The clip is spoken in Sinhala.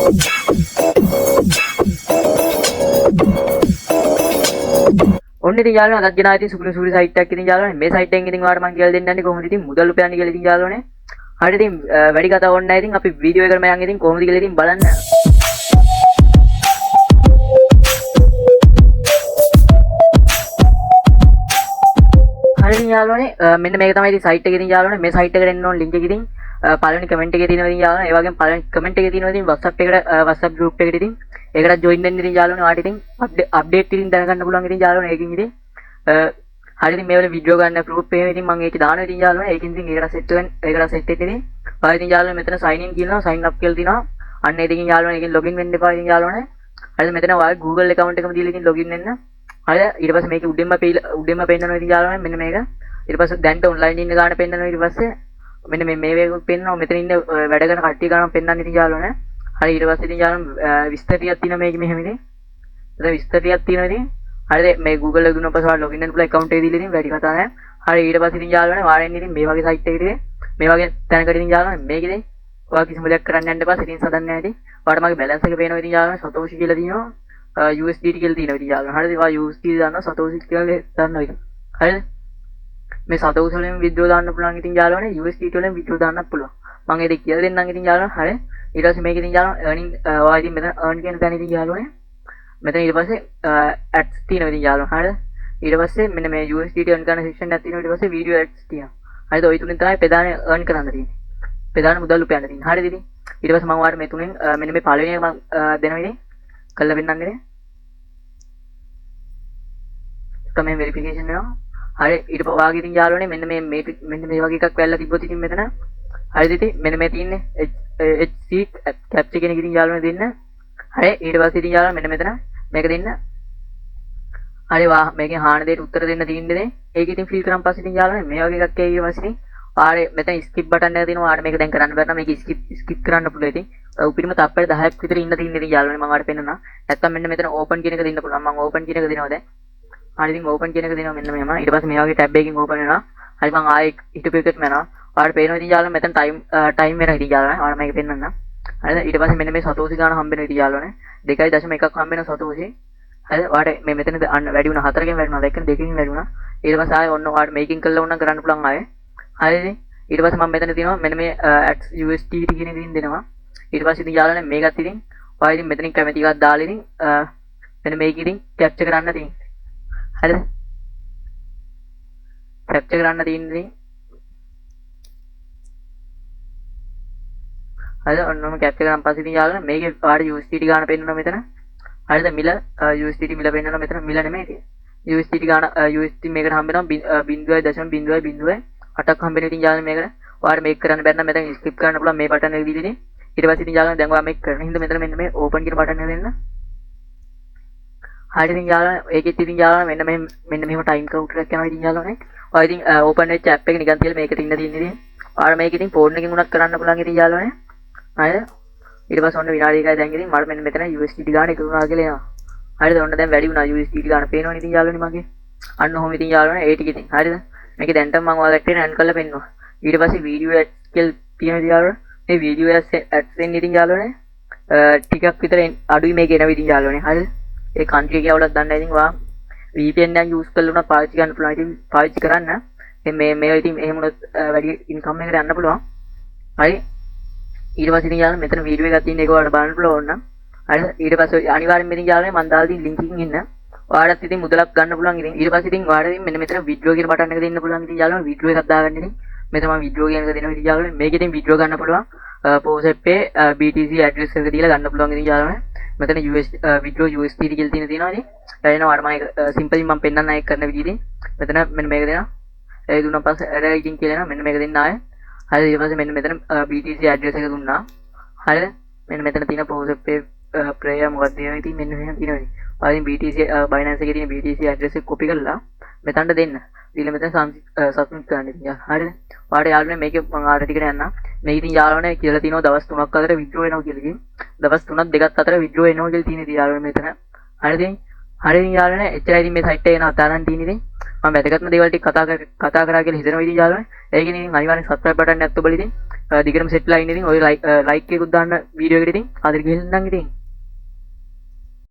ඔන්න ඉතින් යාළුවනේ අදත් ගෙනාවා ඉතින් සුපිරි සයිට් එකක් ඉතින් යාළුවනේ මේ සයිට් එකෙන් ඉතින් ඔයාලට මම කියලා දෙන්නන්නේ කොහොමද ඉතින් මුදල් උපයන්නේ කියලා ඉතින් යාළුවනේ හරියට ඉතින් වැඩි කතා ඕනේ නැහැ ඉතින් අපි වීඩියෝ එකකට මම ඉතින් කොහොමද කියලා ඉතින් බලන්න හරියට යාළුවනේ මෙන්න මේක තමයි ඉතින් සයිට් එක ඉතින් යාළුවනේ මේ සයිට් එකට එන්න ඕන ලින්ක් එක ඉතින් පළවෙනි කමෙන්ට් එකේ තියෙනවා ඉතින් යාළුවනේ ඒ වගේම පළවෙනි කමෙන්ට් එකේ තියෙනවා ඉතින් WhatsApp එකට WhatsApp group එකට ඉතින් ඒකට ජොයින් වෙන්න ඉතින් යාළුවනේ ඔයාලට ඉතින් අප්ඩේට් ඉතින් දැනගන්න පුළුවන් ඉතින් යාළුවනේ ඒකින් ඉතින් හරියට ඉතින් මේ වල වීඩියෝ ගන්න ප්‍රූෆ් එහෙම ඉතින් මම ඒකේ දානවා ඉතින් යාළුවනේ ඒකින් ඉතින් ඒකට සෙට් වෙන්න ඒකට සෙට් වෙන්න ඉතින් ඔයාලා ඉතින් යාළුවනේ මෙතන sign in කියනවා sign up කියලා තියෙනවා අන්න ඒ දෙකෙන් යාළුවනේ ඒකෙන් login වෙන්න එපා ඉතින් යාළුවනේ හරියට මෙතන ඔයාලා Google account එකම දීලා ඉතින් login වෙන්න හරියට ඊට පස්සේ මේකේ උඩින්ම පෙන්නනවා ඉතින් යාළුවනේ මෙන්න මේක ඊට පස්සේ දැන්ට ඔන්ලයින් ඉන්න ගාන පෙන්නනවා ඊට පස්සේ මෙන්න මේ වේගයක් පෙන්නනවා මෙතන ඉන්න වැඩ කරන කට්ටිය ගානම පෙන්නන්න ඉතින් යාළුවනේ හරි ඊට පස්සේ ඉතින් යාළුවනේ විස්තර ටිකක් තියෙනවා මේකේ මෙහෙම ඉතින් එතන විස්තර ටිකක් තියෙනවා ඉතින් හරිද මේ Google එක දුන්නා පස්සේ ඔයාලා login වෙන්න පුළුවන් account එක දීලා ඉතින් වැඩි කතා නැහැ හරි ඊට පස්සේ ඉතින් යාළුවනේ ඔයාලා ඉන්නේ ඉතින් මේ වගේ site එකකට මේ වගේ තැනකට ඉතින් යාළුවනේ මේක ඉතින් ඔයා කිසිම දෙයක් කරන්න යන්න එපා settings හදන්න නැහැ ඉතින් ඔයාලට මගේ balance එක පේනවා ඉතින් යාළුවනේ Satoshi කියලා තියෙනවා USDT කියලා තියෙනවා ඉතින් යාළුවනේ හරිද ඔයා USDT දානවා Satoshi කියලා දානවා ඉතින් හරිද මේ Satoshi වලින් withdraw දාන්න පුළුවන් ඉතින් යාළුවනේ USDT වලින් withdraw දාන්නත් පුළුවන් මම ඒක කියලා දෙන්නම් ඉතින් යාළුවනේ හරිද ඊට පස්සේ මේක ඉතින් යාළුවනේ earning ඔයා ඉතින් මෙතන earn කියන තැන ඉතින් යාළුවනේ මෙතන ඊට පස්සේ ads තියෙනවා ඉතින් යාළුවනේ හරිද ඊට පස්සේ මෙන්න මේ USDT earn කරන section එකක් තියෙනවා ඊට පස්සේ video ads තියෙනවා හරිද ওই තුනෙන් තමයි ප්‍රධාන earn කරන්න තියෙන්නේ ප්‍රධාන මුදල් උපයන්න තියෙන්නේ හරිද ඉතින් ඊට පස්සේ මම ඔයාලට මේ තුනෙන් මෙන්න මේ පළවෙනි එක මම දෙනවා ඉතින් කළා වෙන්නන්නේ නේ තමයි verification වෙනවා හරි ඊට පස්සේ ඔයාගේ ඉතින් යාළුවනේ මෙන්න මේ වගේ එකක් වැල්ලා තිබ්බොත් ඉතින් මෙතන හරිද ඉතින් මෙන්න මේ තියෙන්නේ HC captcha කෙනෙක් ඉතින් යාළුවනේ දෙන්න හරි ඊට පස්සේ ඉතින් යාළුවා මෙන්න මෙතන මේක දෙන්න හරි වා මේකෙන් හාන දෙයට උත්තර දෙන්න තියෙන්නේ ඒක ඉතින් ෆිල් කරන් පස්සේ ඉතින් යාළුවනේ මේ වගේ එකක් එයි ඊපස්සේ ඔයාලා මෙතන skip button එක තියෙනවා ඔයාලා මේක දැන් කරන්න බැරි නම් මේක skip කරන්න පුළුවන් ඉතින් උපරිම තප්පර 10ක් විතර ඉන්න තියෙන්නේ ඉතින් යාළුවනේ මම ඔයාලට පෙන්නනවා නැත්තම් මෙන්න මෙතන open කියන එක දෙන්න පුළුවන් මම open කියන එක දෙනවා දැන් හරි ඉතින් open කියන එක දෙනවා මෙන්න මෙහෙම ඊට පස්සේ මේ වගේ tab එකකින් open වෙනවා හරි මම ආයෙ හිටපු එකට යනවා ඔයාලට පේනවා ඉතින් යාළුවනේ මෙතන time වෙනවා ඉතින් යාළුවනේ ඔයාලා මේක පෙන්නන්න හරිද ඊට පස්සේ මෙන්න මේ Satoshi ගාන හම්බ වෙනවා ඉතින් යාළුවනේ 2.1ක් හම්බ වෙන Satoshi හරිද ඔයාලට මේ මෙතන වැඩි වුණා 4කින් වැඩි වුණා දෙකකින් වැඩි වුණා ඊට පස්සේ ආයෙ ඔන්න ඔයාලට මේකින් කළා වුණා කරන්න පුළුවන් ආයෙ හරිද ඊට පස්සේ මම මෙතන තියෙනවා මෙන්න මේ USDT කියන එක දෙනවා ඊට පස්සේ ඉතින් යාළුවනේ මේකත් ඉතින් ඔයා ඉතින් මෙතනින් කැමති එකක් දාලා ඉතින් මෙන්න මේක ඉතින් capture කරන්න තියෙනවා හරිද capture කරන්න තියෙන්නේ ඉතින් හරිද ඔන්නම capture කරන් පස්සේ ඉතින් යාළුවනේ මේකේ ඔයාලට USDT ගාන පෙන්නනවා මෙතන හරිද මිල USDT මිල පෙන්නනවා මෙතන මිල නෙමෙයි ඉතින් USDT ගාන USDT මේකට හම්බ වෙනවා 0.0.08ක් හම්බ වෙන ඉතින් යාළුවනේ මේකට ඔයාලට මේක කරන්න බැරි නම් මෙතන skip කරන්න පුළුවන් මේ බටන් එක දීලා ඉතින් ඊට පස්සේ ඉතින් යාළුවනේ දැන් ඔයා මේක කරන හින්දා මෙතන මෙන්න මේ open කියන බටන් එක දෙන්න හරිද ඉතින් යාළුවනේ ඒකෙත් ඉතින් යාළුවනේ මෙන්න මෙහෙම time counter එකක් යනවා ඉතින් යාළුවනේ ඔයා ඉතින් open වෙච්ච app එක නිකන් තියලා මේකට ඉන්න තියෙන්නේ ඉතින් ඔයාලා මේක ඉතින් phone එකකින් උනත් කරන්න පුළුවන් ඉතින් යාළුවනේ හරිද ඊට පස්සේ ඔන්න විනාඩි එකයි දැන් ඉතින් මට මෙන්න මෙතන USDT ගාන එකතු වුණා කියලා එනවා හරිද ඔන්න දැන් වැඩි වුණා USDT ගාන පේනවනේ ඉතින් යාළුවනේ මගේ අන්න ඔහොම ඉතින් යාළුවනේ ඒ ටික ඉතින් හරිද මේක දැන්ටම මම ඔයාලට රන් කරලා පෙන්නනවා ඊට පස්සේ video ads කියලා තියෙන ඉතින් යාළුවනේ මේ video ads එන්නේ ඉතින් යාළුවනේ ටිකක් විතර අඩුයි මේක එනවා ඉතින් යාළුවනේ හරිද ඒ country එක යවලත් දන්න ඉතින් ඔයා VPN එකක් use කරලා උනා පාවිච්චි කරන්න පුළුවන් ඉතින් පාවිච්චි කරන්න මේ ඉතින් එහෙම උනොත් වැඩි income එකකට යන්න පුළුවන් හරි ඊට පස්සේ ඉතින් යාළුවනේ මෙතන වීඩියෝ එකක් තියෙන එක ඔයාලට බලන්න පුළුවන් නම් හරිද ඊට පස්සේ අනිවාර්යෙන්ම ඉතින් යාළුවනේ මම දාලා තියෙන link එකකින් ඉන්න ඔයාලත් ඉතින් මුදලක් ගන්න පුළුවන් ඉතින් ඊට පස්සේ ඉතින් ඔයාලට මෙන්න මෙතන withdraw කියන බටන් එක දෙන්න පුළුවන් ඉතින් යාළුවනේ withdraw එකක් දාගන්න ඉතින් මෙතන මම withdraw කියන එක දෙනවා ඉතින් යාළුවනේ මේක ඉතින් withdraw ගන්න පුළුවන් POSPay BTC address එක දීලා ගන්න පුළුවන් ඉතින් යාළුවනේ මෙතන withdraw USDT කියලා තියෙනවා ඉතින් එනවා ඔයාලා මම සිම්පලි මම පෙන්නන්න ඒක කරන විදිහට මෙතන මෙන්න මේක දෙනවා ඒ දුන්නා පස්සේ add ඉතින් කියලා එනවා මෙන්න මේක දෙන්න ආයේ හරිද ඊට පස්සේ මෙන්න මෙතන BTC address එක දුන්නා හරිද මෙන්න මෙතන තියෙන POSPay prayer මොකක්ද ඒවා ඉතින් මෙන්න මෙහෙම තියෙනවා ඉතින් ඔයාලා BTC Binance එකේ තියෙන BTC address එක copy කරලා මෙතනට දෙන්න ඊළ මෙතන submit කරන්න ඉතින් හරිද ඔයාලට යාළුවනේ මේකේ මම ආර ටිකට යන්න මේක ඉතින් යාළුවනේ කියලා තියෙනවා දවස් 3ක් අතර withdraw වෙනවා කියලා ඉතින් දවස් 3ක් දෙකක් අතර withdraw වෙනවා කියලා තියෙන ඉතින් යාළුවනේ මෙතන හරිද හරිද යාළුවනේ එච්චරයි ඉතින් මේ site එකේ එන අතාරන් තියෙන ඉතින් මම වැදගත්ම දේවල් ටික කතා කරා කියලා හිතනවා ඉතින් යාළුවනේ ඒකෙන් ඉතින් අනිවාර්යෙන් subscribe button එකත් ඔබලා ඉතින් දිගටම සෙට්ලා ඉන්න ඉතින් ඔය ලයික් එකකුත් දාන්න වීඩියෝ එකට ඉතින් ආදර ගිහින් නම් ඉතින්